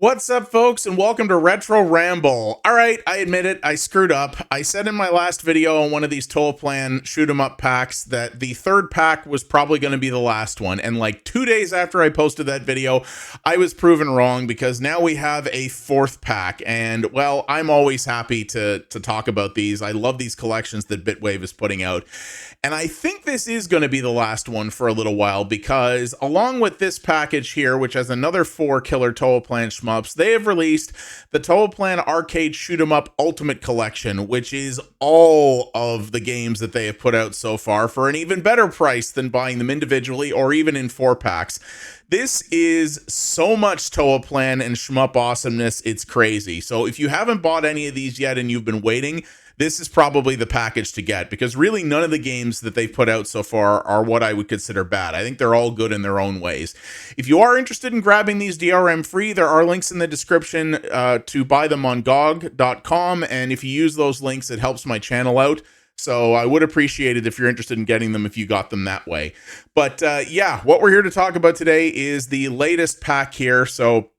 What's up, folks, and welcome to Retro Ramble. All right, I admit it, I screwed up. I said in my last video on one of these Toaplan shoot 'em up packs that the third pack was probably going to be the last one, and like 2 days after I posted that video, I was proven wrong because now we have a fourth pack, and well, I'm always happy to talk about these. I love these collections that Bitwave is putting out. And I think this is going to be the last one for a little while because along with this package here, which has another 4 killer Toaplan shmups, they have released the Toaplan Arcade Shoot 'em Up Ultimate Collection, which is all of the games that they have put out so far for an even better price than buying them individually or even in 4-packs. This is so much Toaplan and shmup awesomeness, it's crazy. So if you haven't bought any of these yet and you've been waiting, this is probably the package to get because really none of the games that they've put out so far are what I would consider bad. I think they're all good in their own ways. If you are interested in grabbing these DRM free, there are links in the description to buy them on GOG.com, and if you use those links, it helps my channel out. So I would appreciate it if you're interested in getting them if you got them that way. But yeah, what we're here to talk about today is the latest pack here. So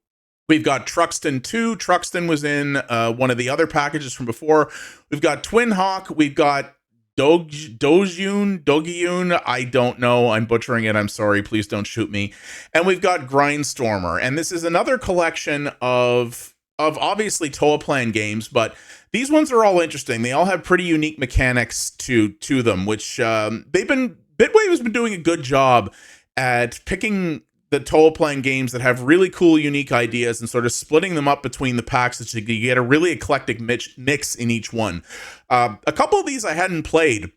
we've got Truxton 2. Truxton was in one of the other packages from before. We've got Twin Hawk. We've got Dogyuun. I don't know. I'm butchering it. I'm sorry. Please don't shoot me. And we've got Grindstormer. And this is another collection of obviously Toaplan games, but these ones are all interesting. They all have pretty unique mechanics to them, which Bitwave has been doing a good job at picking the Toaplan games that have really cool, unique ideas and sort of splitting them up between the packs so you get a really eclectic mix in each one. A couple of these I hadn't played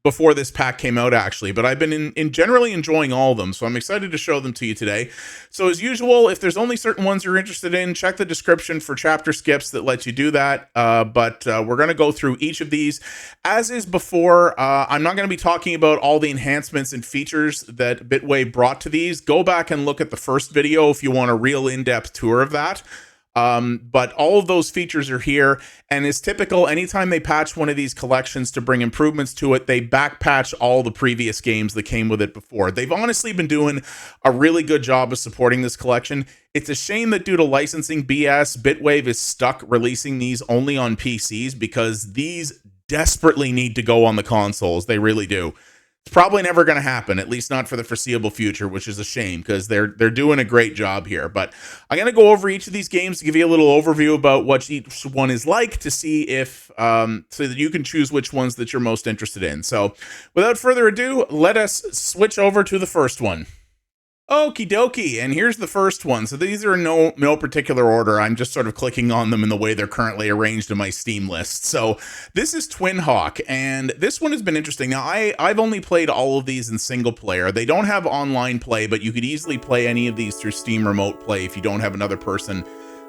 before this pack came out, actually, but I've been generally enjoying all of them, so I'm excited to show them to you today. So as usual, if there's only certain ones you're interested in, check the description for chapter skips that let you do that, but we're going to go through each of these. As is before, I'm not going to be talking about all the enhancements and features that Bitwave brought to these. Go back and look at the first video if you want a real in-depth tour of that. But all of those features are here, and as typical, anytime they patch one of these collections to bring improvements to it, they back patch all the previous games that came with it before. They've honestly been doing a really good job of supporting this collection. It's a shame that due to licensing BS, Bitwave is stuck releasing these only on PCs because these desperately need to go on the consoles. They really do. It's probably never going to happen, at least not for the foreseeable future, which is a shame because they're doing a great job here. But I'm going to go over each of these games to give you a little overview about what each one is like to see if so that you can choose which ones that you're most interested in. So without further ado, let us switch over to the first one. Okie dokie, and here's the first one. So these are in no particular order. I'm just sort of clicking on them in the way they're currently arranged in my Steam list. So this is Twin Hawk, and this one has been interesting. Now, I've only played all of these in single player. They don't have online play, but you could easily play any of these through Steam Remote Play if you don't have another person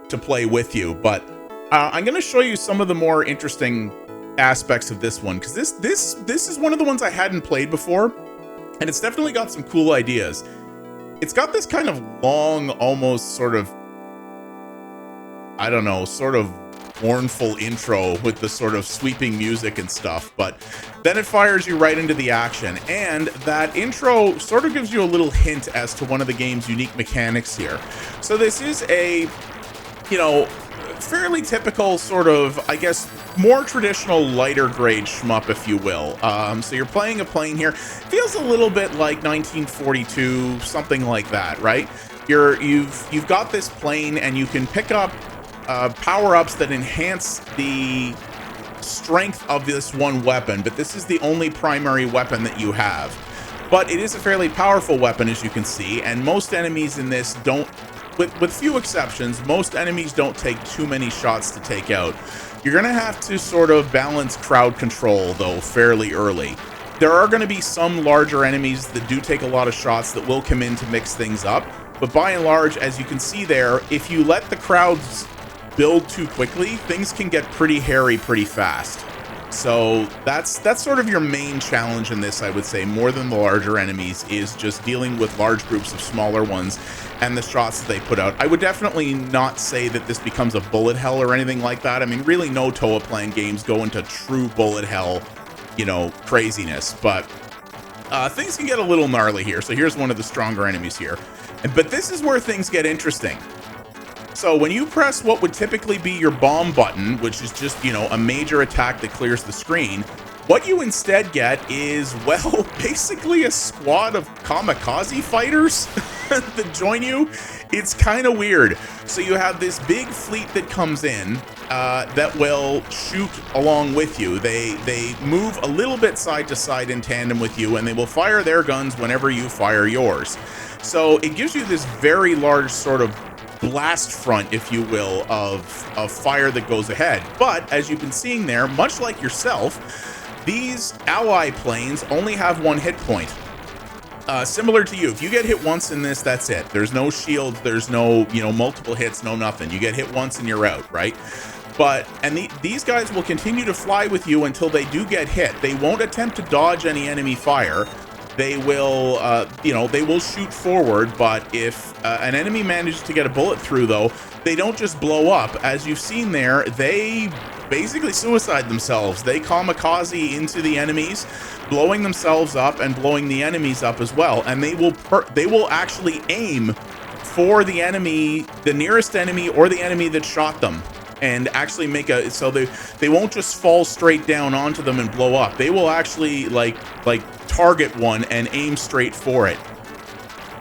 to play with you. But I'm going to show you some of the more interesting aspects of this one, because this is one of the ones I hadn't played before, and it's definitely got some cool ideas. It's got this kind of long, almost sort of, I don't know, sort of mournful intro with the sort of sweeping music and stuff, but then it fires you right into the action. And that intro sort of gives you a little hint as to one of the game's unique mechanics here. So this is a, you know, fairly typical sort of, I guess, more traditional lighter grade shmup, if you will. So you're playing a plane here. Feels a little bit like 1942, something like that, right? You've got this plane, and you can pick up power-ups that enhance the strength of this one weapon, but this is the only primary weapon that you have. But it is a fairly powerful weapon, as you can see, and most enemies in this don't, with few exceptions, most enemies don't take too many shots to take out. You're going to have to sort of balance crowd control, though, fairly early. There are going to be some larger enemies that do take a lot of shots that will come in to mix things up, but by and large, as you can see there, if you let the crowds build too quickly, things can get pretty hairy pretty fast. So that's sort of your main challenge in this, I would say, more than the larger enemies, is just dealing with large groups of smaller ones and the shots that they put out. I would definitely not say that this becomes a bullet hell or anything like that. I mean, really no Toaplan games go into true bullet hell, you know, craziness, but things can get a little gnarly here. So here's one of the stronger enemies here. But this is where things get interesting. So when you press what would typically be your bomb button, which is just, you know, a major attack that clears the screen, what you instead get is, well, basically a squad of kamikaze fighters that join you. It's kind of weird. So you have this big fleet that comes in that will shoot along with you. They move a little bit side to side in tandem with you, and they will fire their guns whenever you fire yours. So it gives you this very large sort of blast front, if you will, of fire that goes ahead. But as you've been seeing there, much like yourself, these ally planes only have one hit point. Similar to you, if you get hit once in this, that's it. There's no shields, there's no, you know, multiple hits, no nothing. You get hit once and you're out, right? But, and these guys will continue to fly with you until they do get hit. They won't attempt to dodge any enemy fire. They will, you know, they will shoot forward, but if an enemy manages to get a bullet through, though, they don't just blow up. As you've seen there, they basically suicide themselves. They kamikaze into the enemies, blowing themselves up and blowing the enemies up as well. And they will actually aim for the enemy, the nearest enemy, or the enemy that shot them, and actually make a, so they won't just fall straight down onto them and blow up. They will actually like target one and aim straight for it.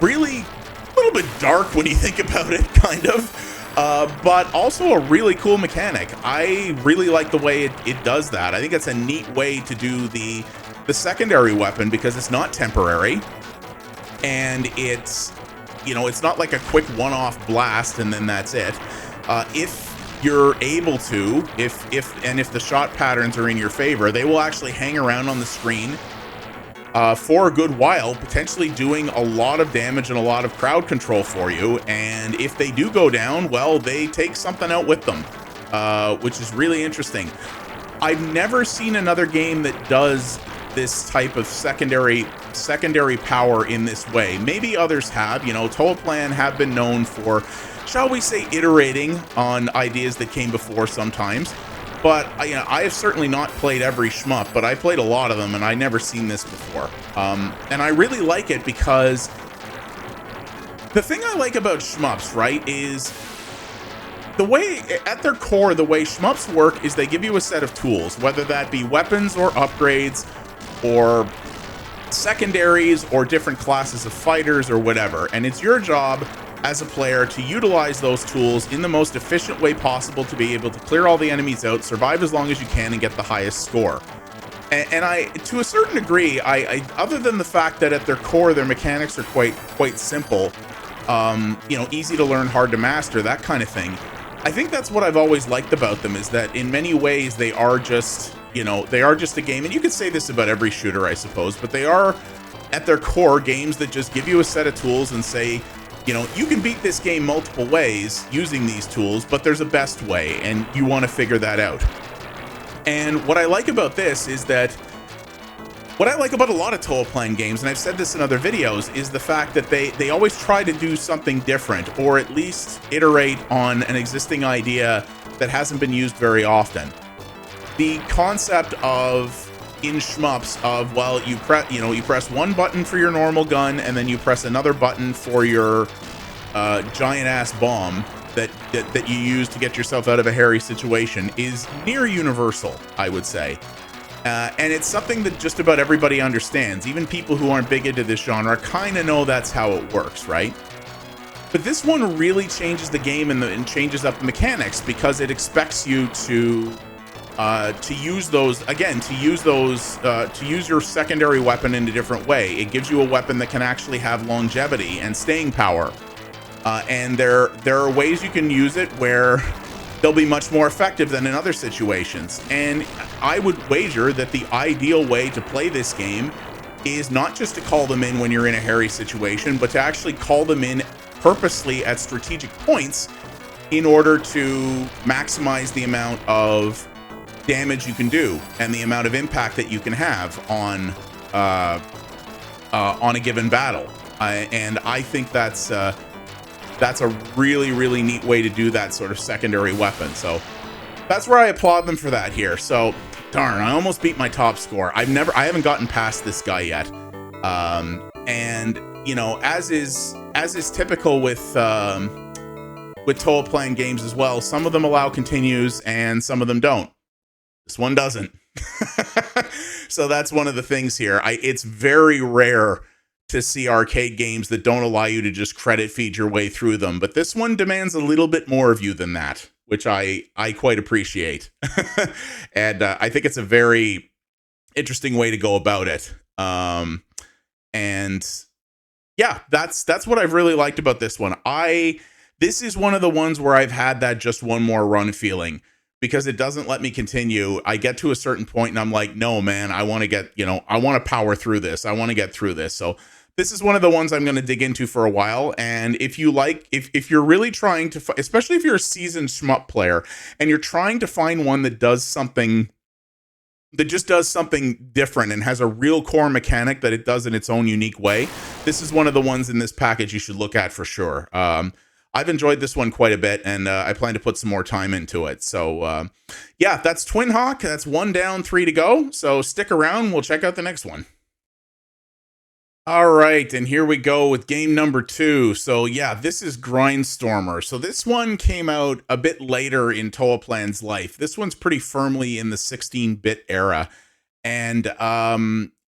Really a little bit dark when you think about it, kind of, but also a really cool mechanic. I really like the way it does that. I think it's a neat way to do the secondary weapon, because it's not temporary, and it's, you know, it's not like a quick one-off blast and then that's it. If you're able to, if the shot patterns are in your favor, they will actually hang around on the screen for a good while, potentially doing a lot of damage and a lot of crowd control for you. And if they do go down, well, they take something out with them, which is really interesting. I've never seen another game that does this type of secondary power in this way. Maybe others have. You know, Toaplan have been known for, shall we say, iterating on ideas that came before sometimes. But you know, I have certainly not played every shmup, but I played a lot of them, and I never seen this before. And I really like it because the thing I like about shmups, right, is the way, at their core, the way shmups work is they give you a set of tools, whether that be weapons or upgrades or secondaries or different classes of fighters or whatever. And it's your job as a player to utilize those tools in the most efficient way possible to be able to clear all the enemies out, survive as long as you can, and get the highest score. And I, to a certain degree, I other than the fact that at their core their mechanics are quite simple, you know, easy to learn, hard to master, that kind of thing. I think that's what I've always liked about them, is that in many ways they are just, you know, they are just a game. And you could say this about every shooter, I suppose, but they are at their core games that just give you a set of tools and say, you know, you can beat this game multiple ways using these tools, but there's a best way, and you want to figure that out. And what I like about this is that, what I like about a lot of Toaplan games, and I've said this in other videos, is the fact that they always try to do something different, or at least iterate on an existing idea that hasn't been used very often. The concept of, in shmups, of, well, you press one button for your normal gun, and then you press another button for your giant ass bomb that you use to get yourself out of a hairy situation, is near universal, I would say. And it's something that just about everybody understands. Even people who aren't big into this genre kind of know that's how it works, right? But this one really changes the game and changes up the mechanics, because it expects you to use those, again, to use your secondary weapon in a different way. It gives you a weapon that can actually have longevity and staying power. And there are ways you can use it where they'll be much more effective than in other situations. And I would wager that the ideal way to play this game is not just to call them in when you're in a hairy situation, but to actually call them in purposely at strategic points in order to maximize the amount of damage you can do and the amount of impact that you can have on a given battle. And I think that's a really neat way to do that sort of secondary weapon. So that's where I applaud them for that here. So darn, I almost beat my top score. I haven't gotten past this guy yet. And you know, as is typical with with Toaplan games as well. Some of them allow continues and some of them don't. This one doesn't. So that's one of the things here. It's very rare to see arcade games that don't allow you to just credit feed your way through them. But this one demands a little bit more of you than that, which I quite appreciate. And I think it's a very interesting way to go about it. And yeah, that's what I've really liked about this one. This is one of the ones where I've had that just one more run feeling, because it doesn't let me continue. I get to a certain point and I'm like, no, man, I want to get, I want to power through this. I want to get through this. So this is one of the ones I'm going to dig into for a while. And if you like, if you're really trying to, especially if you're a seasoned shmup player and you're trying to find one that does something, that just does something different and has a real core mechanic that it does in its own unique way, this is one of the ones in this package you should look at for sure. I've enjoyed this one quite a bit, and I plan to put some more time into it. So, yeah, that's Twin Hawk. That's 1 down, 3 to go. So stick around. We'll check out the next one. All right, and here we go with game number 2. So, yeah, this is Grindstormer. So this one came out a bit later in Toaplan's life. This one's pretty firmly in the 16-bit era. And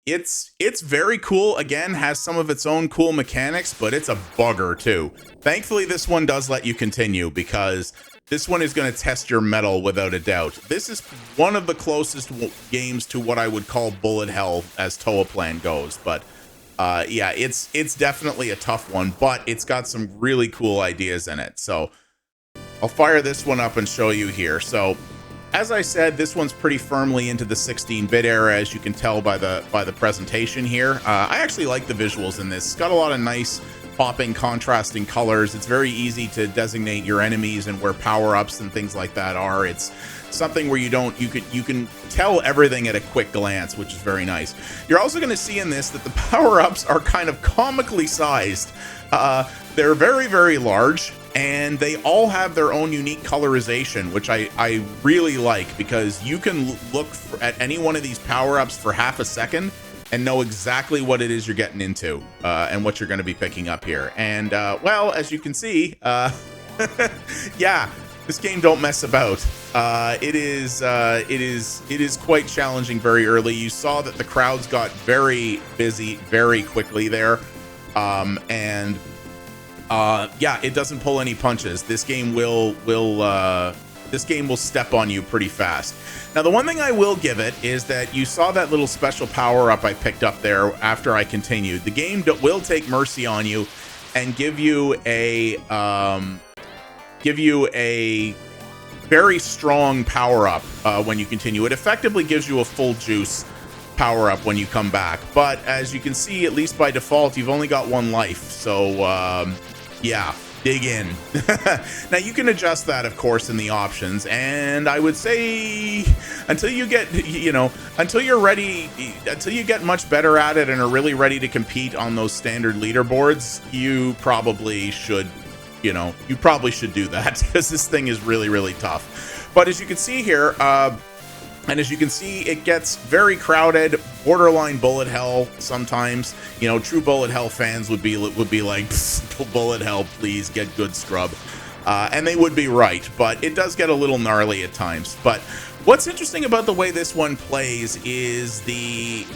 it's very cool. Again, has some of its own cool mechanics, but it's a bugger too. Thankfully, this one does let you continue, because this one is going to test your mettle without a doubt. This is one of the closest games to what I would call bullet hell as Toaplan goes. But yeah, it's definitely a tough one, but it's got some really cool ideas in it. So I'll fire this one up and show you here. So as I said, this one's pretty firmly into the 16-bit era, as you can tell by the presentation here. I actually like the visuals in this. It's got a lot of nice popping, contrasting colors. It's very easy to designate your enemies and where power-ups and things like that are. It's something where you can tell everything at a quick glance, which is very nice. You're also going to see in this that the power-ups are kind of comically sized. They're very, very large, and they all have their own unique colorization, which I really like, because you can look at any one of these power-ups for half a second and know exactly what it is you're getting into and what you're going to be picking up here. And well, as you can see, yeah, this game don't mess about. It is quite challenging very early. You saw that the crowds got very busy very quickly there, and yeah, it doesn't pull any punches. This game will step on you pretty fast. Now, the one thing I will give it is that you saw that little special power up I picked up there after I continued. The game will take mercy on you and give you a very strong power up when you continue. It effectively gives you a full juice power up when you come back. But as you can see, at least by default, you've only got 1 life. So yeah, dig in. Now you can adjust that, of course, in the options, and I would say until you get, until you're ready, until you get much better at it and are really ready to compete on those standard leaderboards, you probably should, do that, because this thing is really, really tough. But as you can see here, and as you can see, it gets very crowded, borderline bullet hell sometimes. True bullet hell fans would be like, bullet hell, please get good scrub. And they would be right, but it does get a little gnarly at times. But what's interesting about the way this one plays is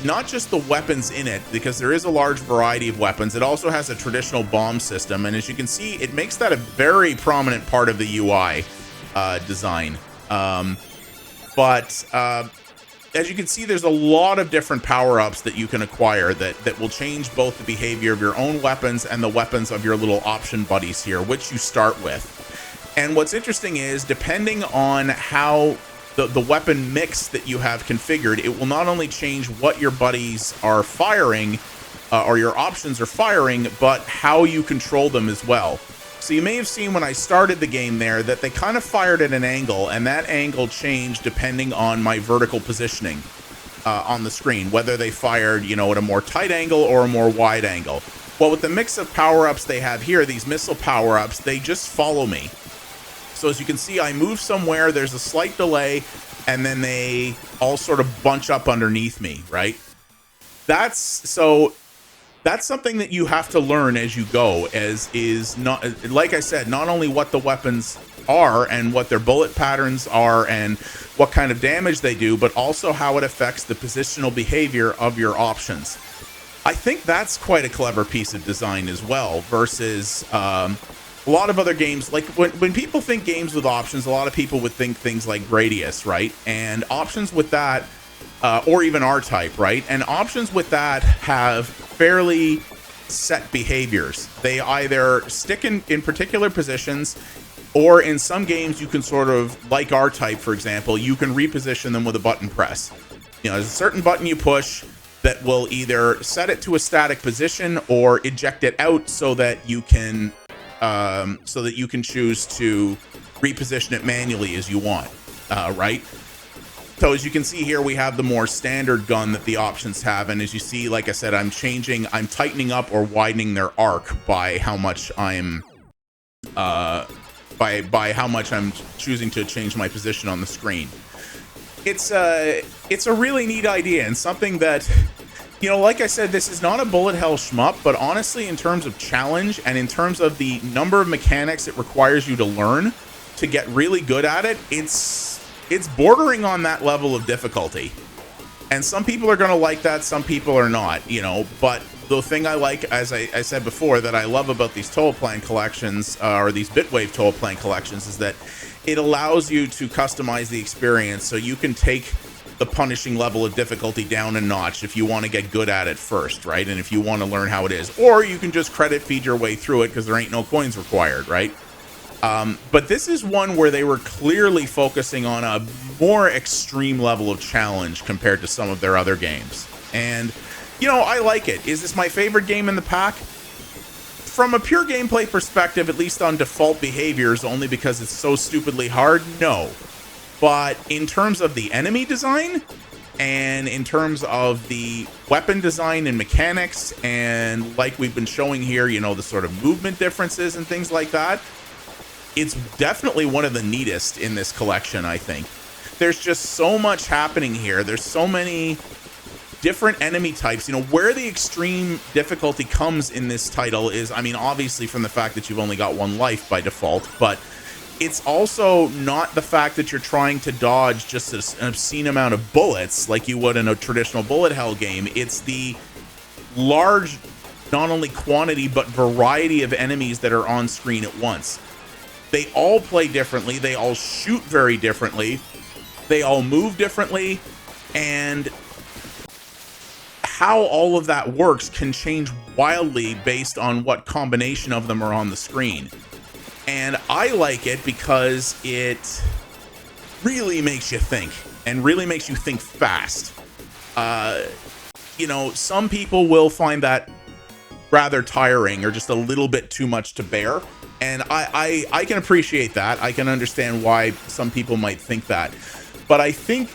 not just the weapons in it, because there is a large variety of weapons. It also has a traditional bomb system, and as you can see, it makes that a very prominent part of the UI design. But as you can see, there's a lot of different power-ups that you can acquire that will change both the behavior of your own weapons and the weapons of your little option buddies here, which you start with. And what's interesting is, depending on how the weapon mix that you have configured, it will not only change what your buddies are firing, or your options are firing, but how you control them as well. So you may have seen when I started the game there that they kind of fired at an angle, and that angle changed depending on my vertical positioning on the screen, whether they fired, at a more tight angle or a more wide angle. Well, with the mix of power-ups they have here, these missile power-ups, they just follow me. So as you can see, I move somewhere, there's a slight delay, and then they all sort of bunch up underneath me, right? So that's something that you have to learn as you go, as is not, like I said, not only what the weapons are and what their bullet patterns are and what kind of damage they do, but also how it affects the positional behavior of your options. I think that's quite a clever piece of design as well, versus a lot of other games. Like when people think games with options, a lot of people would think things like Gradius, right? And options with that, or even R-Type, right? And options with that have fairly set behaviors. They either stick in particular positions, or in some games you can sort of, like R-Type, for example, you can reposition them with a button press. You know, there's a certain button you push that will either set it to a static position or eject it out so that you can choose to reposition it manually as you want, right? So as you can see here, we have the more standard gun that the options have, and as you see, like I said, I'm tightening up or widening their arc by how much I'm by how much I'm choosing to change my position on the screen. It's a really neat idea, and something that, you know, like I said, this is not a bullet hell shmup, but honestly, in terms of challenge and in terms of the number of mechanics it requires you to learn to get really good at it, it's bordering on that level of difficulty. And some people are going to like that, some people are not, you know. But the thing I like, as I said before, that I love about these Toaplan collections, or these Bitwave Toaplan collections, is that it allows you to customize the experience, so you can take the punishing level of difficulty down a notch if you want to get good at it first, right? And if you want to learn how it is, or you can just credit feed your way through it because there ain't no coins required, right? But this is one where they were clearly focusing on a more extreme level of challenge compared to some of their other games. And, you know, I like it. Is this my favorite game in the pack? From a pure gameplay perspective, at least on default behaviors, only because it's so stupidly hard, no. But in terms of the enemy design, and in terms of the weapon design and mechanics, and like we've been showing here, you know, the sort of movement differences and things like that, it's definitely one of the neatest in this collection, I think. There's just so much happening here. There's so many different enemy types. You know, where the extreme difficulty comes in this title is, I mean, obviously from the fact that you've only got one life by default, but it's also not the fact that you're trying to dodge just an obscene amount of bullets like you would in a traditional bullet hell game. It's the large, not only quantity, but variety of enemies that are on screen at once. They all play differently. They all shoot very differently. They all move differently. And how all of that works can change wildly based on what combination of them are on the screen. And I like it because it really makes you think, and really makes you think fast. You know, some people will find that rather tiring or just a little bit too much to bear. And I can appreciate that. I can understand why some people might think that. But I think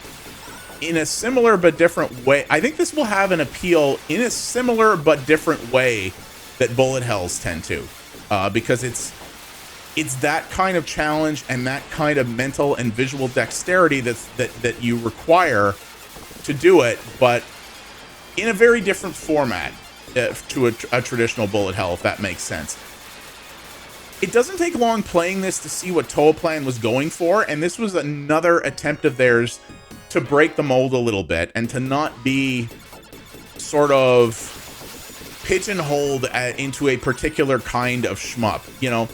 in a similar but different way, I think this will have an appeal in a similar but different way that bullet hells tend to. Because it's that kind of challenge and that kind of mental and visual dexterity that you require to do it, but in a very different format to a traditional bullet hell, if that makes sense. It doesn't take long playing this to see what Toaplan was going for, and this was another attempt of theirs to break the mold a little bit and to not be sort of pigeonholed into a particular kind of shmup. You know,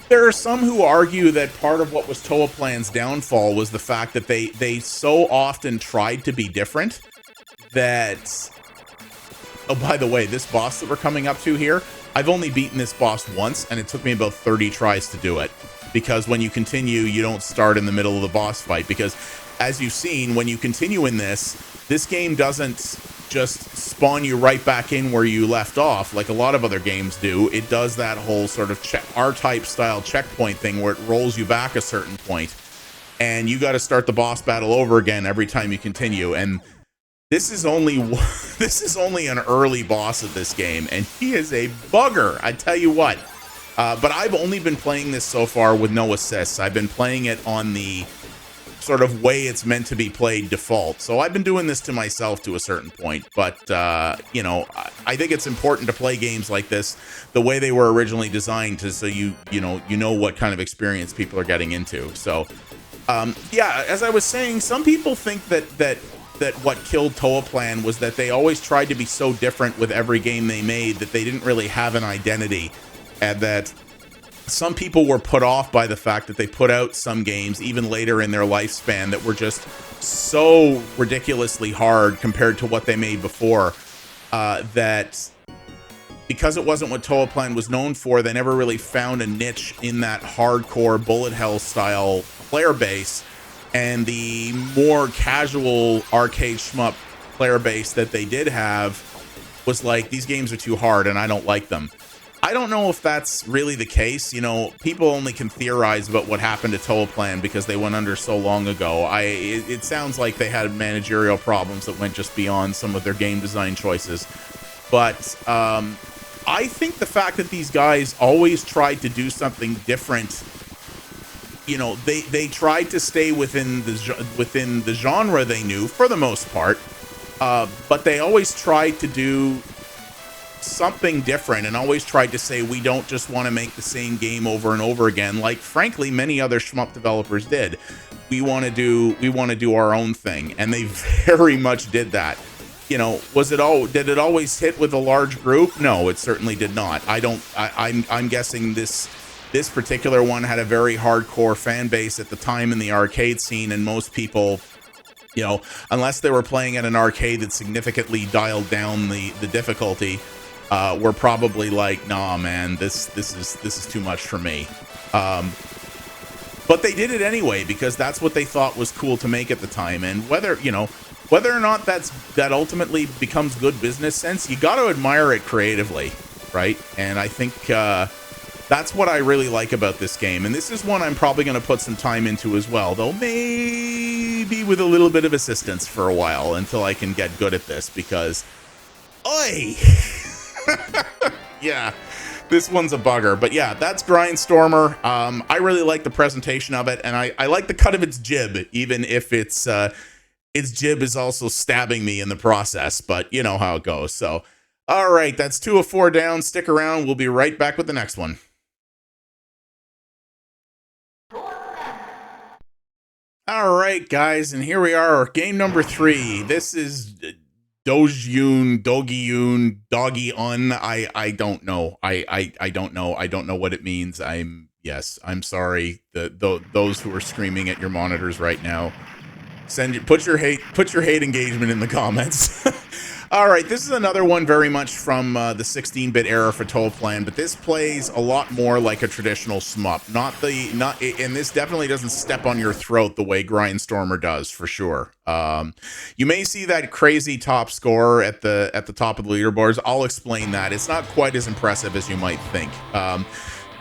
there are some who argue that part of what was Toaplan's downfall was the fact that they so often tried to be different that... Oh, by the way, this boss that we're coming up to here, I've only beaten this boss once, and it took me about 30 tries to do it. Because when you continue, you don't start in the middle of the boss fight. Because, as you've seen, when you continue in this game doesn't just spawn you right back in where you left off, like a lot of other games do. It does that whole sort of R-type style checkpoint thing where it rolls you back a certain point. And you got to start the boss battle over again every time you continue. And this is only an early boss of this game, and he is a bugger, I tell you what. But I've only been playing this so far with no assists. I've been playing it on the sort of way it's meant to be played default. So I've been doing this to myself to a certain point, but you know, I think it's important to play games like this the way they were originally designed, so you know what kind of experience people are getting into. So yeah, as I was saying, some people think that what killed Toaplan was that they always tried to be so different with every game they made that they didn't really have an identity, and that some people were put off by the fact that they put out some games even later in their lifespan that were just so ridiculously hard compared to what they made before, that because it wasn't what Toaplan was known for, they never really found a niche in that hardcore bullet hell style player base, and the more casual arcade shmup player base that they did have was like, these games are too hard and I don't like them. I don't know if that's really the case. You know, people only can theorize about what happened to Toaplan because they went under so long ago. It sounds like they had managerial problems that went just beyond some of their game design choices. But I think the fact that these guys always tried to do something different, you know, they tried to stay within the genre they knew for the most part, but they always tried to do something different and always tried to say, we don't just want to make the same game over and over again, like frankly many other shmup developers did. We want to do our own thing, and they very much did that. You know, did it always hit with a large group? No, it certainly did not. I'm guessing this particular one had a very hardcore fan base at the time in the arcade scene, and most people, you know, unless they were playing at an arcade that significantly dialed down the difficulty, were probably like, nah, man, this is too much for me. But they did it anyway because that's what they thought was cool to make at the time. And whether or not that ultimately becomes good business sense, you got to admire it creatively, right? And I think that's what I really like about this game. And this is one I'm probably going to put some time into as well, though maybe with a little bit of assistance for a while until I can get good at this, because oi. Yeah, this one's a bugger. But yeah, that's Grindstormer. I really like the presentation of it, and I like the cut of its jib, even if its jib is also stabbing me in the process. But you know how it goes. So, all right, that's 2 of 4 down. Stick around. We'll be right back with the next one. All right, guys, and here we are, game number 3. This is Dogyuun. I don't know. I don't know. I don't know what it means. I'm sorry. Those who are screaming at your monitors right now, put your hate engagement in the comments. All right, this is another one very much from the 16-bit era for Toaplan, but this plays a lot more like a traditional shmup. And this definitely doesn't step on your throat the way Grindstormer does, for sure. You may see that crazy top score at the top of the leaderboards. I'll explain that. It's not quite as impressive as you might think.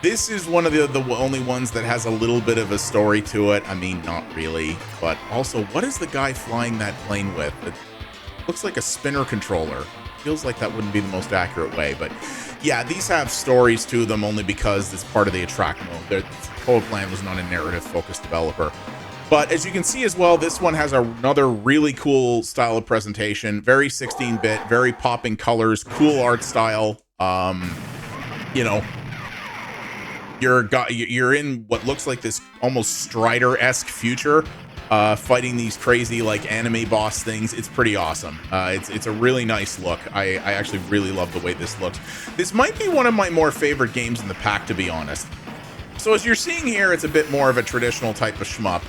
This is one of the only ones that has a little bit of a story to it. I mean, not really, but also, what is the guy flying that plane with? It looks like a spinner controller. Feels like that wouldn't be the most accurate way, but yeah, these have stories to them only because it's part of the attract mode. Toaplan was not a narrative-focused developer. But as you can see as well, this one has another really cool style of presentation. Very 16-bit, very popping colors, cool art style. You know, you're in what looks like this almost Strider-esque future, fighting these crazy like anime boss things. It's pretty awesome. It's a really nice look. I actually really love the way this looks. This might be one of my more favorite games in the pack, to be honest. So as you're seeing here, it's a bit more of a traditional type of shmup.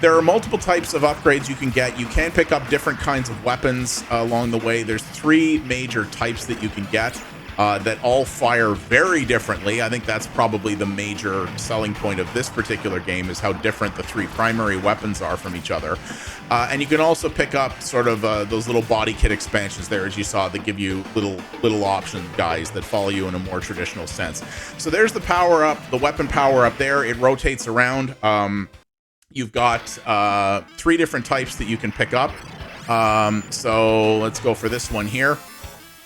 There are multiple types of upgrades you can get. You can pick up different kinds of weapons along the way. There's 3 major types that you can get that all fire very differently. I think that's probably the major selling point of this particular game, is how different the 3 primary weapons are from each other. And you can also pick up sort of those little body kit expansions there, as you saw, that give you little option guys that follow you in a more traditional sense. So there's the power up, the weapon power up there. It rotates around. You've got 3 different types that you can pick up. So let's go for this one here.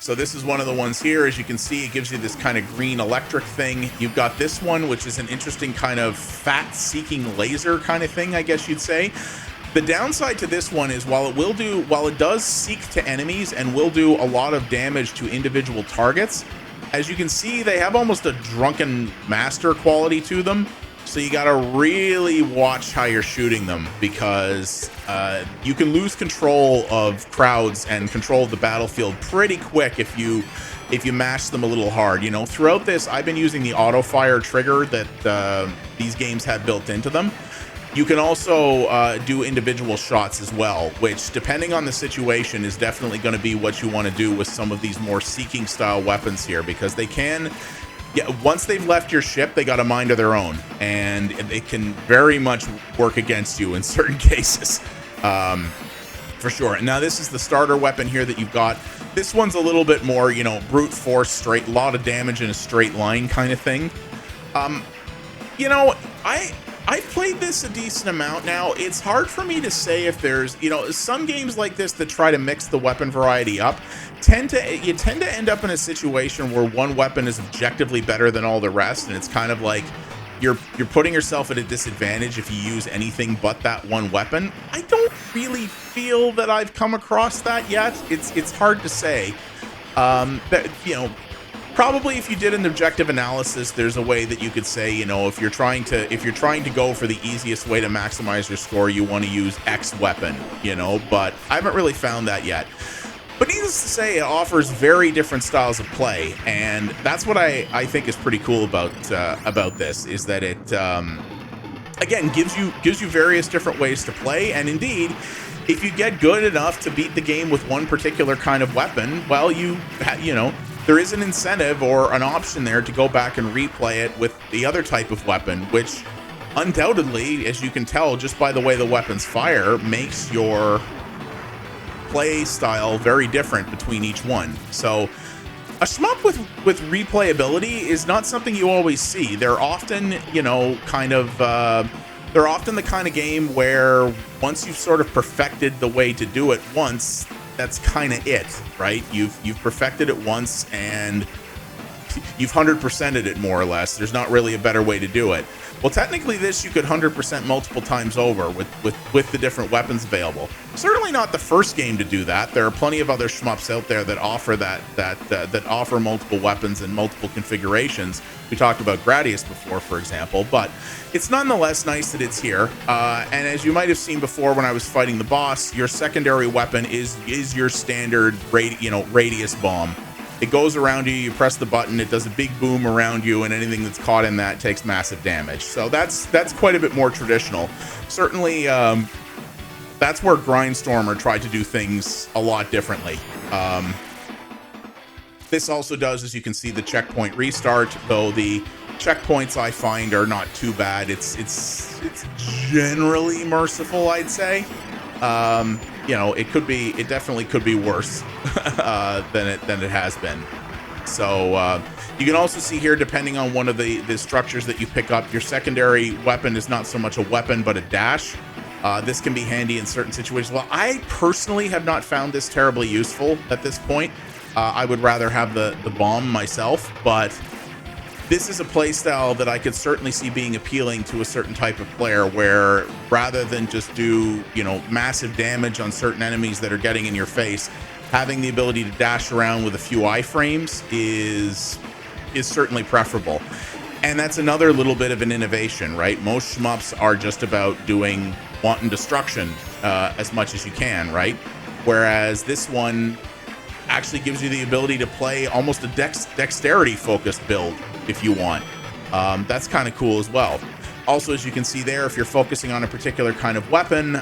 So this is one of the ones here. As you can see, it gives you this kind of green electric thing. You've got this one, which is an interesting kind of fat-seeking laser kind of thing, I guess you'd say. The downside to this one is while it does seek to enemies and will do a lot of damage to individual targets, as you can see, they have almost a drunken master quality to them. So you gotta really watch how you're shooting them, because you can lose control of crowds and control of the battlefield pretty quick if you mash them a little hard. You know, throughout this, I've been using the auto fire trigger that these games have built into them. You can also do individual shots as well, which, depending on the situation, is definitely going to be what you want to do with some of these more seeking style weapons here, because they can. Yeah, once they've left your ship, they got a mind of their own, and they can very much work against you in certain cases, for sure. And now this is the starter weapon here that you've got. This one's a little bit more, you know, brute force, straight, lot of damage in a straight line kind of thing. You know, I've played this a decent amount now. It's hard for me to say if there's, you know, some games like this that try to mix the weapon variety up you tend to end up in a situation where one weapon is objectively better than all the rest, and it's kind of like you're putting yourself at a disadvantage if you use anything but that one weapon. I don't really feel that I've come across that yet. It's hard to say. That, you know, probably if you did an objective analysis, there's a way that you could say, you know, if you're trying to go for the easiest way to maximize your score, you want to use X weapon, you know, but I haven't really found that yet. But needless to say, it offers very different styles of play, and that's what I think is pretty cool about this, is that it again gives you various different ways to play, and indeed, if you get good enough to beat the game with one particular kind of weapon, well, you know, there is an incentive or an option there to go back and replay it with the other type of weapon, which undoubtedly, as you can tell just by the way the weapons fire, makes your play style very different between each one. So a shmup with replayability is not something you always see. They're often, you know, kind of they're often the kind of game where once you've sort of perfected the way to do it once, that's kind of it, right? You've perfected it once and you've 100%ed it more or less. There's not really a better way to do it. Well, technically this you could 100% multiple times over with the different weapons available. Certainly not the first game to do that. There are plenty of other shmups out there that offer that offer multiple weapons and multiple configurations. We talked about Gradius before, for example, but it's nonetheless nice that it's here. And as you might have seen before when I was fighting the boss, your secondary weapon is your standard radius bomb. It goes around you, you press the button, it does a big boom around you, and anything that's caught in that takes massive damage. So that's quite a bit more traditional. Certainly, that's where Grindstormer tried to do things a lot differently. This also does, as you can see, the checkpoint restart, though the checkpoints I find are not too bad. It's generally merciful, I'd say. You know, it definitely could be worse than it has been. So you can also see here, depending on one of the structures that you pick up, your secondary weapon is not so much a weapon but a dash. This can be handy in certain situations. Well, I personally have not found this terribly useful at this point. I would rather have the bomb myself, but this is a playstyle that I could certainly see being appealing to a certain type of player, where rather than just do, you know, massive damage on certain enemies that are getting in your face, having the ability to dash around with a few iframes is certainly preferable. And that's another little bit of an innovation, right? Most shmups are just about doing wanton destruction as much as you can, right? Whereas this one actually gives you the ability to play almost a dexterity focused build if you want. That's kind of cool as well. Also, as you can see there, if you're focusing on a particular kind of weapon,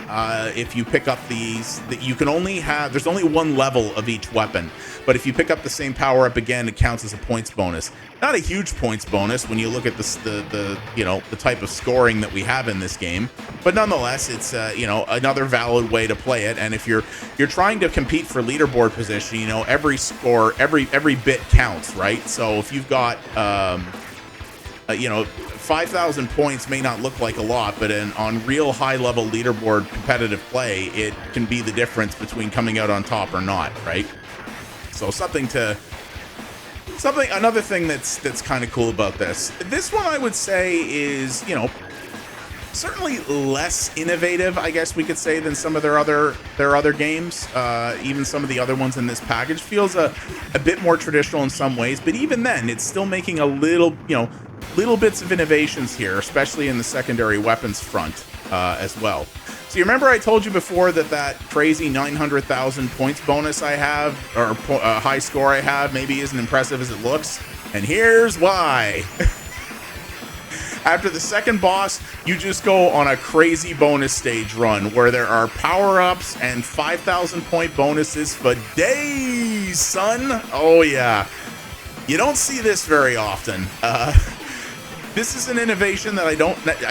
if you pick up these, that you can only have, there's only one level of each weapon, but if you pick up the same power up again, it counts as a points bonus. Not a huge points bonus when you look at the type of scoring that we have in this game, but nonetheless, it's you know, another valid way to play it. And if you're trying to compete for leaderboard position, you know, every score, every bit counts, right? So if you've got you know, 5,000 points may not look like a lot, but on real high-level leaderboard competitive play, it can be the difference between coming out on top or not, right? So another thing that's kind of cool about this. This one I would say is, you know, certainly less innovative, I guess we could say, than some of their other games. Even some of the other ones in this package feels a bit more traditional in some ways, but even then, it's still making a little bits of innovations here, especially in the secondary weapons front as well. So you remember I told you before that crazy 900,000 points bonus I have, or high score I have, maybe isn't impressive as it looks? And here's why. After the second boss, you just go on a crazy bonus stage run where there are power-ups and 5,000 point bonuses for days, son. Oh yeah. You don't see this very often. This is an innovation that I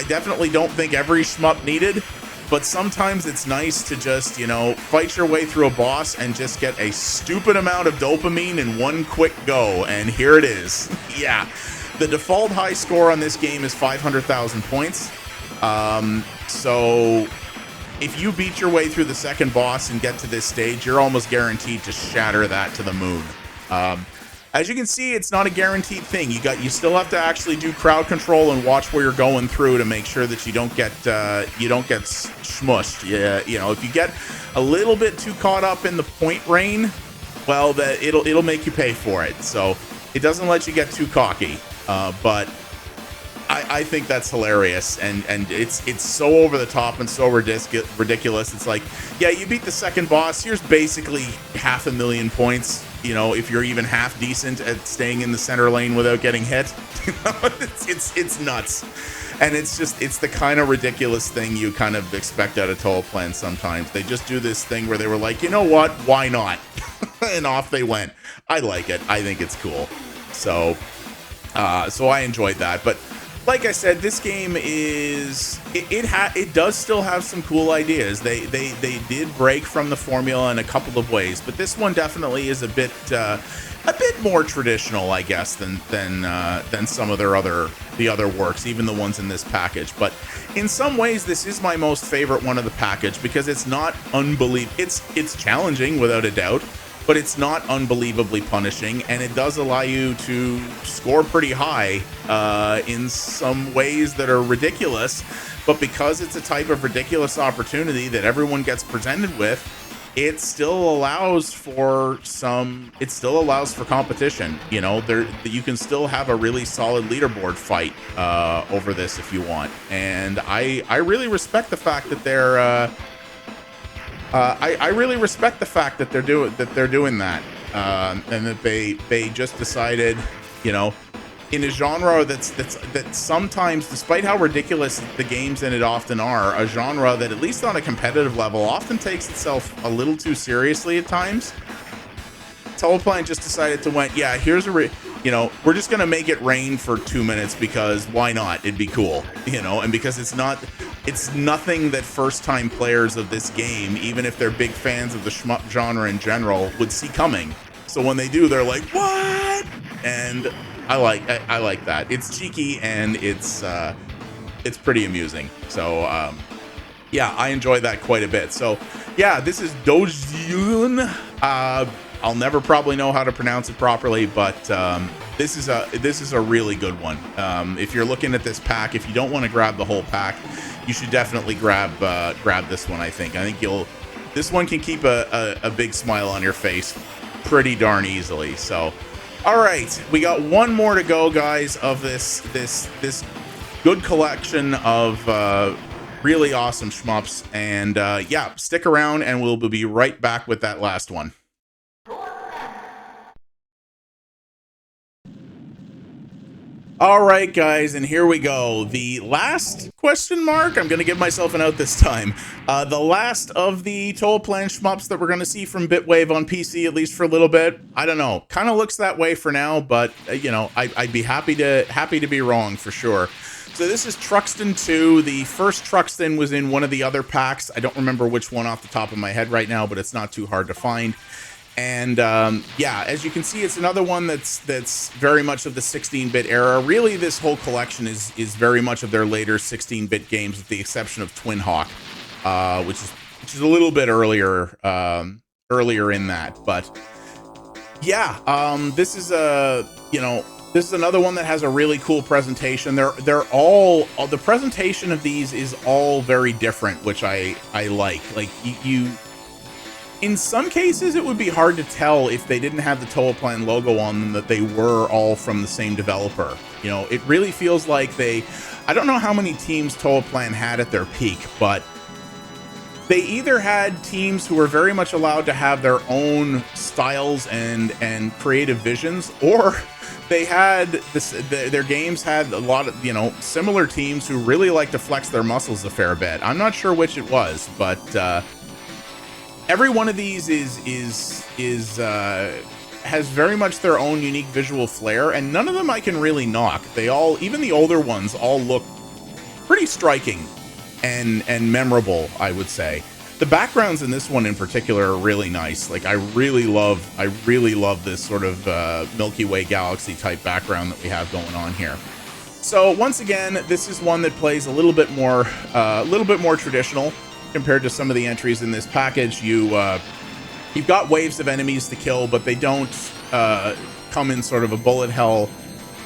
definitely don't think every shmup needed, but sometimes it's nice to just, you know, fight your way through a boss and just get a stupid amount of dopamine in one quick go, and here it is. Yeah. The default high score on this game is 500,000 points. So if you beat your way through the second boss and get to this stage, you're almost guaranteed to shatter that to the moon. As you can see, it's not a guaranteed thing. You still have to actually do crowd control and watch where you're going through to make sure that you don't get smushed. Yeah, you know, if you get a little bit too caught up in the point rain, well, it'll make you pay for it. So it doesn't let you get too cocky. But I think that's hilarious, and it's so over the top and so ridiculous. It's like, yeah, you beat the second boss. Here's basically 500,000 points. You know, if you're even half decent at staying in the center lane without getting hit. It's nuts, and it's the kind of ridiculous thing you kind of expect out of Toaplan. Sometimes they just do this thing where they were like, you know what, why not? And off they went. I like it. I think it's cool. So I enjoyed that. But like I said, this game is it does still have some cool ideas. They did break from the formula in a couple of ways, but this one definitely is a bit more traditional, I guess, than some of their other works, even the ones in this package. But in some ways, this is my most favorite one of the package because it's not unbelievable. It's challenging without a doubt, but it's not unbelievably punishing, and it does allow you to score pretty high in some ways that are ridiculous. But because it's a type of ridiculous opportunity that everyone gets presented with, it still allows for competition. You know, you can still have a really solid leaderboard fight over this if you want. And I really respect the fact that they're I really respect the fact that they're doing that, and that they just decided, you know, in a genre that sometimes, despite how ridiculous the games in it often are, a genre that, at least on a competitive level, often takes itself a little too seriously at times. Toaplan just decided to went, yeah, here's we're just gonna make it rain for 2 minutes because why not? It'd be cool, you know, and because it's nothing that first-time players of this game, even if they're big fans of the shmup genre in general, would see coming. So when they do, they're like, what? And I like that. It's cheeky and it's pretty amusing. So yeah, I enjoy that quite a bit. So yeah, this is Dogyuun. I'll never probably know how to pronounce it properly, but this is a really good one. If you're looking at this pack, if you don't want to grab the whole pack, you should definitely grab this one. I think this one can keep a big smile on your face pretty darn easily. So, all right, we got one more to go, guys, of this good collection of really awesome shmups. And yeah, stick around, and we'll be right back with that last one. All right, guys, and here we go. The last question mark. I'm going to give myself an out this time. The last of the Toaplan shmups that we're going to see from Bitwave on PC, at least for a little bit. I don't know. Kind of looks that way for now, but you know, I'd be happy to be wrong for sure. So this is Truxton 2. The first Truxton was in one of the other packs. I don't remember which one off the top of my head right now, but it's not too hard to find. And yeah, as you can see, it's another one that's very much of the 16-bit era. Really, this whole collection is very much of their later 16-bit games, with the exception of Twin Hawk, which is a little bit earlier in that. But Yeah, this is this is another one that has a really cool presentation. They're all the presentation of these is all very different, which I like. Like you in some cases it would be hard to tell if they didn't have the Toaplan logo on them that they were all from the same developer. You know, it really feels like I don't know how many teams Toaplan had at their peak, but they either had teams who were very much allowed to have their own styles and creative visions, or they had their games had a lot of, you know, similar teams who really like to flex their muscles a fair bit. I'm not sure which it was, but every one of these has very much their own unique visual flair, and none of them I can really knock. They all, even the older ones, all look pretty striking and memorable, I would say. The backgrounds in this one in particular are really nice. Like I really love this sort of Milky Way galaxy type background that we have going on here. So once again, this is one that plays a little bit more traditional compared to some of the entries in this package. You've got waves of enemies to kill, but they don't come in sort of a bullet hell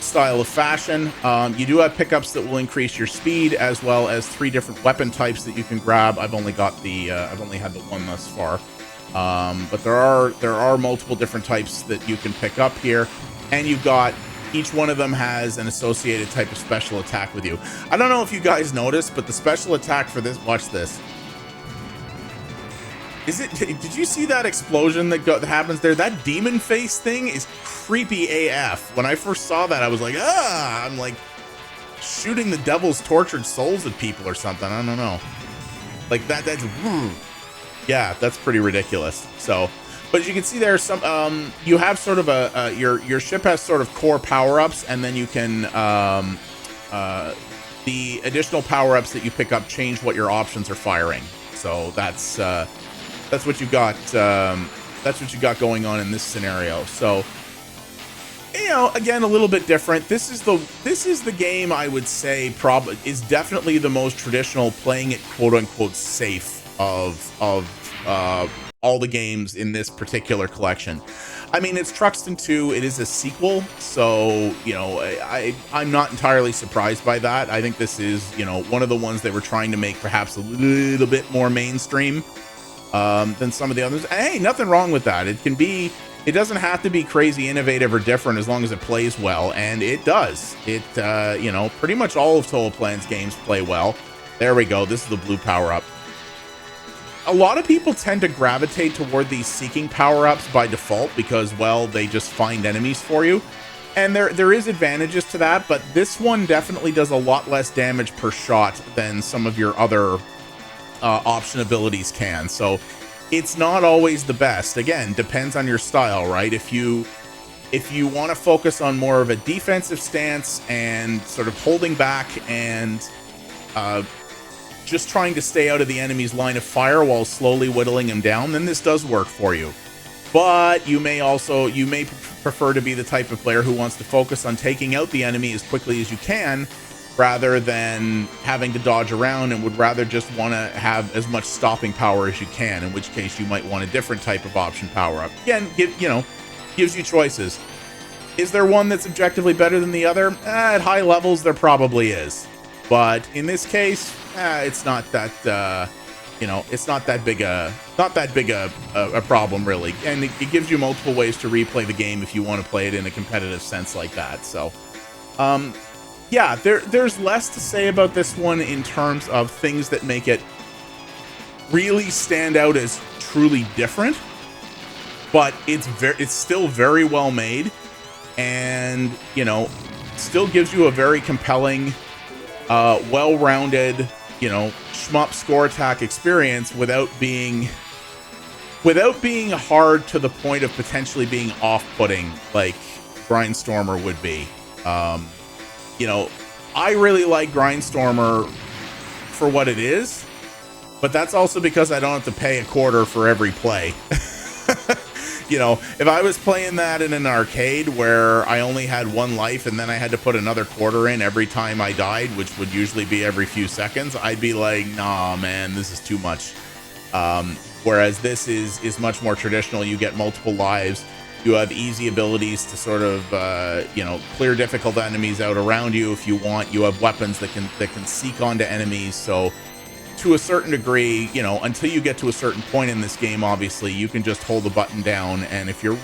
style of fashion. You do have pickups that will increase your speed, as well as 3 different weapon types that you can grab. I've only got I've only had the one thus far, but there are multiple different types that you can pick up here, and you've got each one of them has an associated type of special attack with you. I don't know if you guys noticed, but the special attack for this, watch this. Did you see that explosion that happens there? That demon face thing is creepy AF. When I first saw that, I was like, ah, I'm like shooting the devil's tortured souls at people or something. I don't know. Like that's yeah, that's pretty ridiculous. So, but you can see there's some you have sort of your ship has sort of core power-ups, and then you can the additional power-ups that you pick up change what your options are firing. So that's what you got. That's what you got going on in this scenario. So, you know, again, a little bit different. This is the game I would say probably is definitely the most traditional, playing it quote unquote safe of all the games in this particular collection. I mean, it's Truxton 2. It is a sequel, so you know, I'm not entirely surprised by that. I think this is, you know, one of the ones they were trying to make perhaps a little bit more mainstream than some of the others. Hey, nothing wrong with that. It doesn't have to be crazy innovative or different as long as it plays well, and it does. It you know, pretty much all of Toaplan's games play well. There we go. This is the blue power-up. A lot of people tend to gravitate toward these seeking power-ups by default because, well, they just find enemies for you. And there is advantages to that, but this one definitely does a lot less damage per shot than some of your other option abilities can. So it's not always the best. Again, depends on your style, right? If you want to focus on more of a defensive stance and sort of holding back and just trying to stay out of the enemy's line of fire while slowly whittling them down, then this does work for you. But you may prefer to be the type of player who wants to focus on taking out the enemy as quickly as you can, rather than having to dodge around, and would rather just want to have as much stopping power as you can, in which case you might want a different type of option power-up. Again, gives you choices. Is there one that's objectively better than the other? At high levels, there probably is. But in this case, it's not that, it's not that big a problem, really. And it gives you multiple ways to replay the game if you want to play it in a competitive sense like that. So, yeah, there's less to say about this one in terms of things that make it really stand out as truly different. But it's still very well made, and, you know, still gives you a very compelling, well-rounded, you know, shmup score attack experience without being hard to the point of potentially being off-putting like Grindstormer would be. You know, I really like Grindstormer for what it is, but that's also because I don't have to pay a quarter for every play. You know, if I was playing that in an arcade where I only had one life and then I had to put another quarter in every time I died, which would usually be every few seconds, I'd be like, nah, man, this is too much. Whereas this is much more traditional. You get multiple lives. You have easy abilities to sort of, you know, clear difficult enemies out around you if you want. You have weapons that can seek onto enemies. So to a certain degree, you know, until you get to a certain point in this game, obviously, you can just hold the button down, and if you're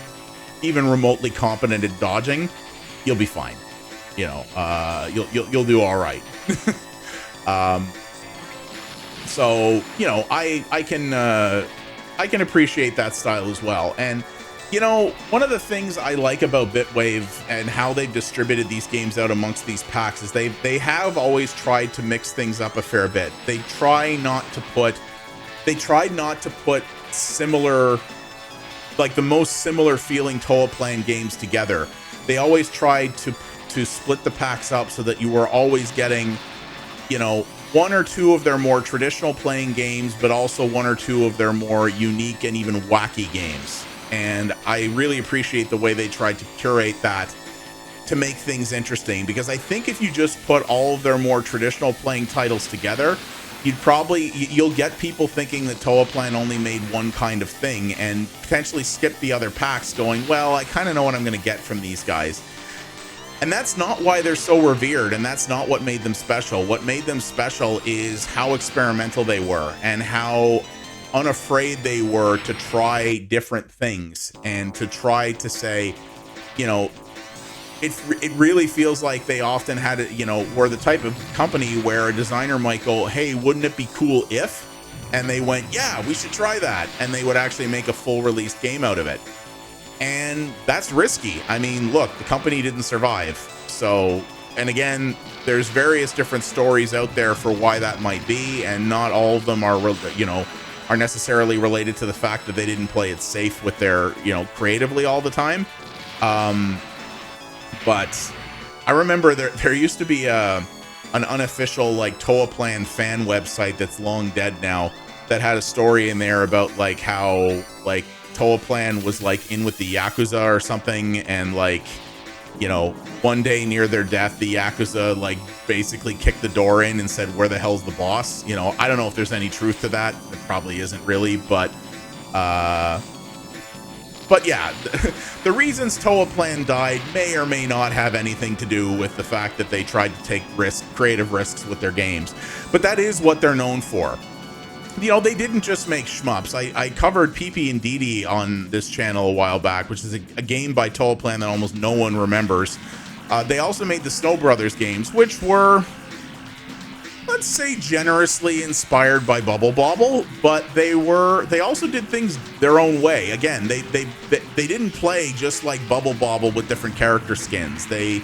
even remotely competent at dodging, you'll be fine. You know, you'll do all right. So, you know, I can appreciate that style as well. And you know, one of the things I like about Bitwave and how they've distributed these games out amongst these packs is they have always tried to mix things up a fair bit. They tried not to put similar, like the most similar feeling Toaplan games together. They always tried to split the packs up so that you were always getting, you know, one or two of their more traditional playing games, but also one or two of their more unique and even wacky games. And I really appreciate the way they tried to curate that to make things interesting, because I think if you just put all of their more traditional playing titles together, you'll get people thinking that Toaplan only made one kind of thing and potentially skip the other packs going, well, I kind of know what I'm going to get from these guys. And that's not why they're so revered, and that's not what made them special. What made them special is how experimental they were and how unafraid they were to try different things and to try to say, you know, it really feels like they often had it, you know, were the type of company where a designer might go, hey, wouldn't it be cool if? And they went, yeah, we should try that. And they would actually make a full release game out of it. And that's risky. I mean, look, the company didn't survive. So, and again, there's various different stories out there for why that might be, and not all of them are, you know, are necessarily related to the fact that they didn't play it safe with their, you know, creatively all the time. But I remember there used to be an unofficial like Toaplan fan website that's long dead now that had a story in there about like how like Toaplan was like in with the Yakuza or something, and like, you know, one day near their death, the Yakuza like basically kicked the door in and said, where the hell's the boss? You know, I don't know if there's any truth to that. There probably isn't really, but yeah, the reasons Toaplan died may or may not have anything to do with the fact that they tried to take creative risks with their games. But that is what they're known for. You know, they didn't just make shmups. I covered PP and DD on this channel a while back, which is a game by Toaplan that almost no one remembers. They also made the Snow Brothers games, which were, let's say, generously inspired by Bubble Bobble, but they also did things their own way. Again, they didn't play just like Bubble Bobble with different character skins. They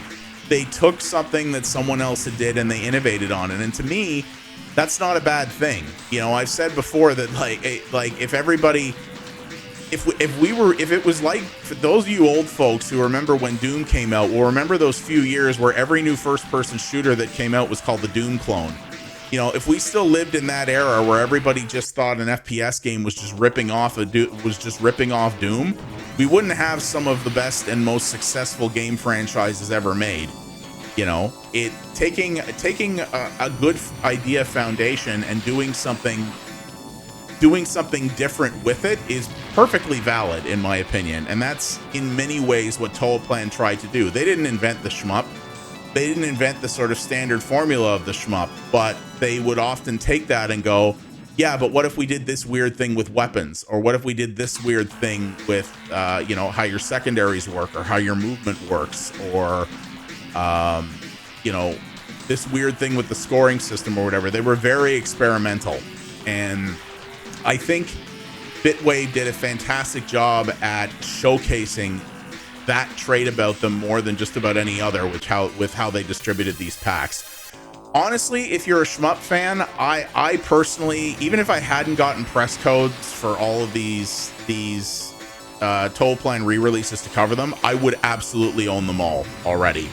took something that someone else had did and they innovated on it. And to me, that's not a bad thing. You know, I've said before that like if everybody, if it was like, for those of you old folks who remember when Doom came out, will remember those few years where every new first-person shooter that came out was called the Doom clone. You know, if we still lived in that era where everybody just thought an FPS game was just ripping off Doom, we wouldn't have some of the best and most successful game franchises ever made. You know, taking a good idea foundation and doing something different with it is perfectly valid in my opinion, and that's in many ways what Toaplan tried to do. They didn't invent the shmup. They didn't invent the sort of standard formula of the shmup, but they would often take that and go, yeah, but what if we did this weird thing with weapons? Or what if we did this weird thing with, you know, how your secondaries work or how your movement works, or, you know, this weird thing with the scoring system or whatever. They were very experimental. And I think Bitwave did a fantastic job at showcasing that trait about them more than just about any other, with how they distributed these packs. Honestly, if you're a shmup fan, I personally, even if I hadn't gotten press codes for all of these Toaplan re-releases to cover them, I would absolutely own them all already.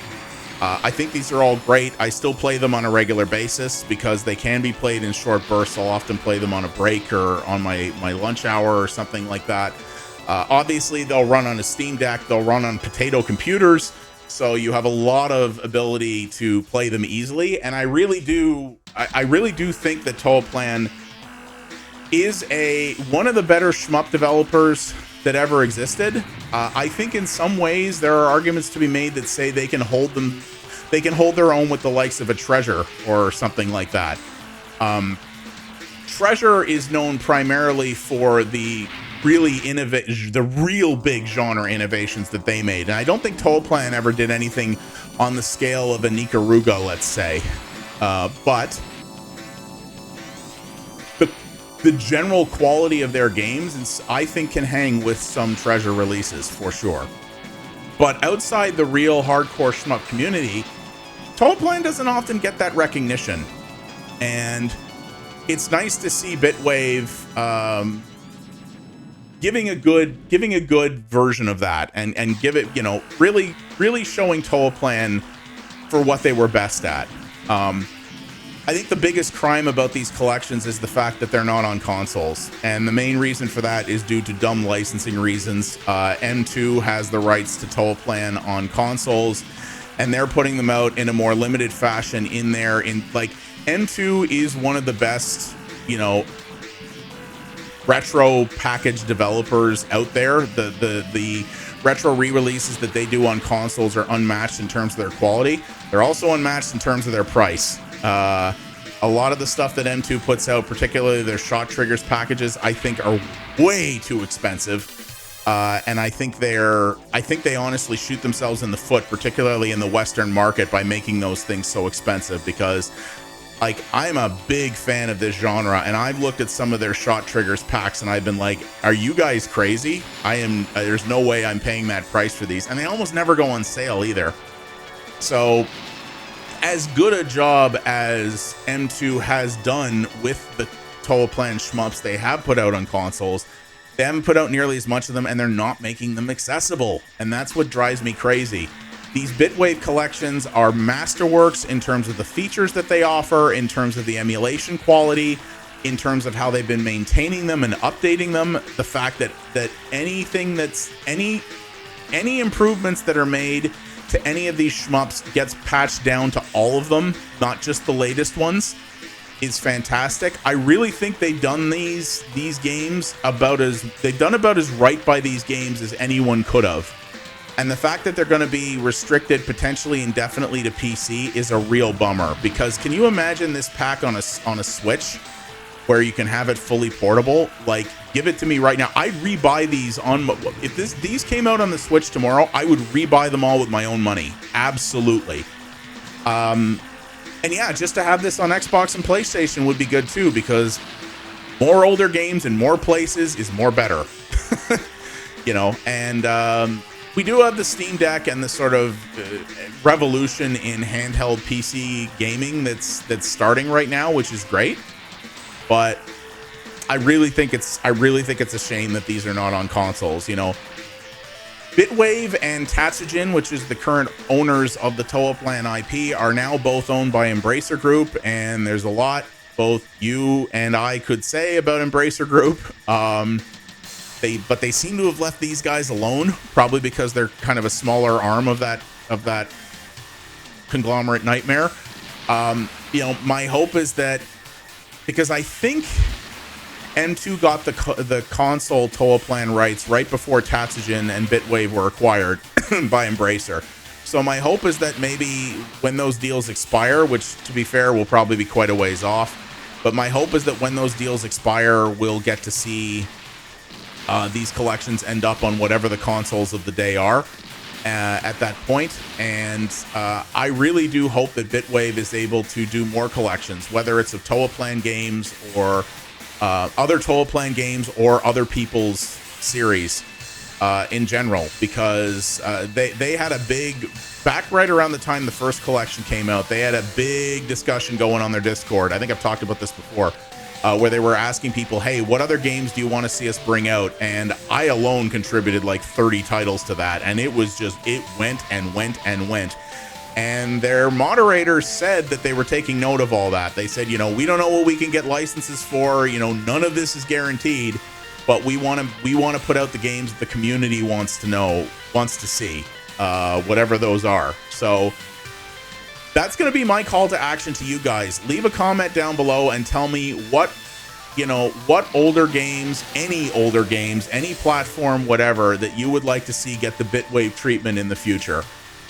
I think these are all great. I still play them on a regular basis because they can be played in short bursts. I'll often play them on a break or on my lunch hour or something like that. Obviously, they'll run on a Steam Deck. They'll run on potato computers. So you have a lot of ability to play them easily. And I really do think that Toaplan is one of the better shmup developers that ever existed. I think in some ways there are arguments to be made that say they can hold their own with the likes of a Treasure or something like that. Treasure is known primarily for the real big genre innovations that they made, and I don't think Toaplan ever did anything on the scale of a Nikaruga, let's say. But the general quality of their games, I think, can hang with some Treasure releases for sure. But outside the real hardcore shmup community, Toaplan doesn't often get that recognition, and it's nice to see Bitwave giving a good version of that, and give it, you know, really showing Toaplan for what they were best at. I think the biggest crime about these collections is the fact that they're not on consoles, and the main reason for that is due to dumb licensing reasons. M2 has the rights to Toaplan on consoles, and they're putting them out in a more limited fashion in there. In like, M2 is one of the best, you know, retro package developers out there. The retro re-releases that they do on consoles are unmatched in terms of their quality. They're also unmatched in terms of their price. A lot of the stuff that M2 puts out, particularly their Shot Triggers packages, I think are way too expensive. And I think they honestly shoot themselves in the foot, particularly in the Western market, by making those things so expensive, because like, I'm a big fan of this genre, and I've looked at some of their Shot Triggers packs and I've been like, are you guys crazy? There's no way I'm paying that price for these. And they almost never go on sale either. So as good a job as M2 has done with the Toaplan shmups they have put out on consoles, they haven't put out nearly as much of them, and they're not making them accessible. And that's what drives me crazy. These Bitwave collections are masterworks in terms of the features that they offer, in terms of the emulation quality, in terms of how they've been maintaining them and updating them. The fact that anything that's any improvements that are made to any of these shmups gets patched down to all of them, not just the latest ones, is fantastic. I really think they've done these games about as right by these games as anyone could have. And the fact that they're going to be restricted potentially indefinitely to PC is a real bummer, because can you imagine this pack on a Switch where you can have it fully portable? Like, give it to me right now. I'd rebuy these on, if these came out on the Switch tomorrow, I would rebuy them all with my own money. Absolutely. And yeah, just to have this on Xbox and PlayStation would be good too, because more older games in more places is more better. You know, and we do have the Steam Deck and the sort of revolution in handheld PC gaming that's starting right now, which is great. But I really think it's a shame that these are not on consoles. You know, Bitwave and Tatsujin, which is the current owners of the Toaplan IP, are now both owned by Embracer Group, and there's a lot both you and I could say about Embracer Group. But they seem to have left these guys alone, probably because they're kind of a smaller arm of that conglomerate nightmare. You know, my hope is that, because I think M2 got the console Toaplan rights right before Tatsujin and Bitwave were acquired by Embracer. So my hope is that maybe when those deals expire, which to be fair will probably be quite a ways off, but my hope is that when those deals expire, we'll get to see these collections end up on whatever the consoles of the day are at that point. And I really do hope that Bitwave is able to do more collections, whether it's of Toaplan games or other Toaplan games or other people's series in general, because they had a big, back right around the time the first collection came out, they had a big discussion going on their Discord. I think I've talked about this before. Where they were asking people, hey, what other games do you want to see us bring out? And I alone contributed like 30 titles to that. And it was just, it went and went and went. And their moderators said that they were taking note of all that. They said, you know, we don't know what we can get licenses for. You know, none of this is guaranteed. But we want to put out the games that the community wants to see, whatever those are. So that's going to be my call to action to you guys. Leave a comment down below and tell me what you know, what older games, any platform, whatever, that you would like to see get the Bitwave treatment in the future,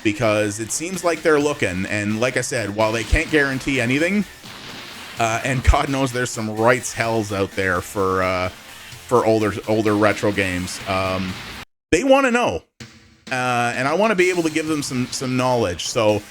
because it seems like they're looking. And like I said, while they can't guarantee anything, and God knows there's some rights hells out there for older retro games, they want to know, and I want to be able to give them some knowledge. So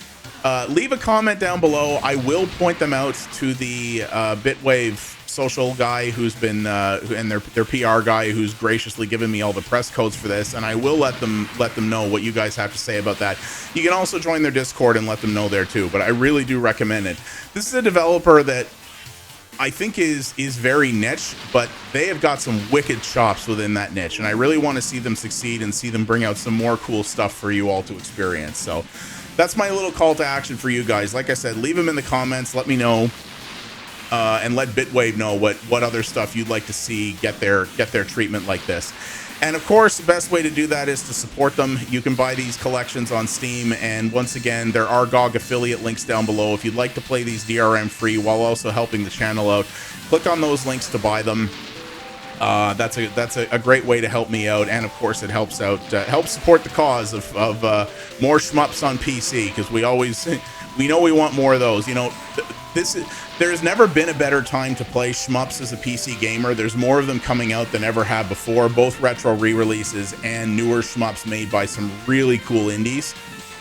leave a comment down below. I will point them out to the Bitwave social guy who's been and their PR guy who's graciously given me all the press codes for this, and I will let them know what you guys have to say about that. You can also join their Discord and let them know there too, but I really do recommend it. This is a developer that I think is very niche, but they have got some wicked chops within that niche, and I really want to see them succeed and see them bring out some more cool stuff for you all to experience. So that's my little call to action for you guys. Like I said, leave them in the comments, let me know, and let Bitwave know what other stuff you'd like to see get their treatment like this. And of course, the best way to do that is to support them. You can buy these collections on Steam, and once again, there are GOG affiliate links down below. If you'd like to play these DRM free while also helping the channel out, click on those links to buy them. That's a great way to help me out, and of course, it helps support the cause of more shmups on PC, because we know we want more of those. You know, there's never been a better time to play shmups as a PC gamer. There's more of them coming out than ever have before, both retro re-releases and newer shmups made by some really cool indies.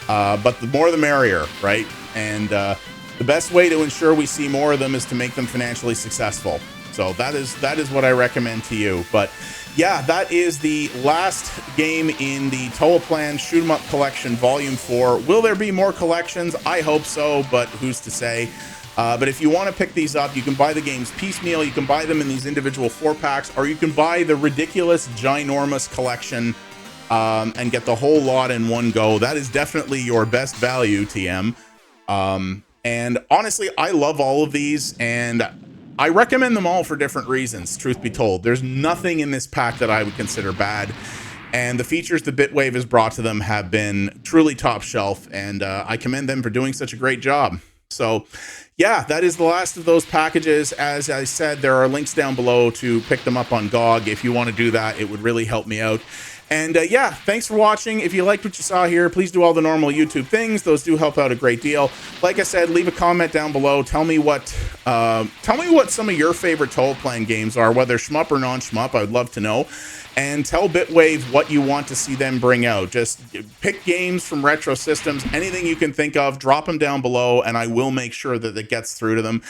But the more the merrier, right? And the best way to ensure we see more of them is to make them financially successful. So that is what I recommend to you. But yeah, that is the last game in the Toaplan Shoot 'em Up Collection Volume 4. Will there be more collections? I hope so, but who's to say? But if you want to pick these up, you can buy the games piecemeal. You can buy them in these individual 4-packs, or you can buy the ridiculous, ginormous collection and get the whole lot in one go. That is definitely your best value, TM. And honestly, I love all of these, and I recommend them all for different reasons, truth be told. There's nothing in this pack that I would consider bad, and the features that Bitwave has brought to them have been truly top shelf, and I commend them for doing such a great job. So yeah, that is the last of those packages. As I said, there are links down below to pick them up on GOG. If you want to do that, it would really help me out. And yeah, thanks for watching. If you liked what you saw here, please do all the normal YouTube things. Those do help out a great deal. Like I said, leave a comment down below. Tell me what some of your favorite Toaplan games are, whether shmup or non-shmup. I would love to know. And tell Bitwave what you want to see them bring out. Just pick games from retro systems, anything you can think of, drop them down below, and I will make sure that it gets through to them.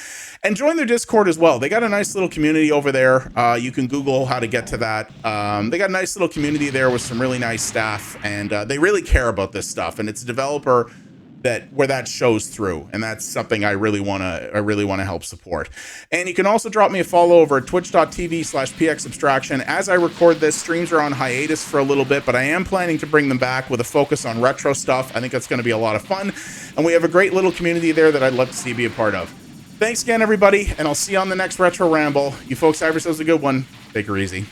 And join their Discord as well. They got a nice little community over there. You can Google how to get to that. They got a nice little community there with some really nice staff, and they really care about this stuff. And it's a developer where that shows through, and that's something I really want to help support. And you can also drop me a follow over at twitch.tv/pxabstraction. As I record this, streams are on hiatus for a little bit, but I am planning to bring them back with a focus on retro stuff. I think that's going to be a lot of fun, and we have a great little community there that I'd love to see be a part of. Thanks again, everybody, and I'll see you on the next Retro Ramble. You folks have yourselves a good one. Take her easy.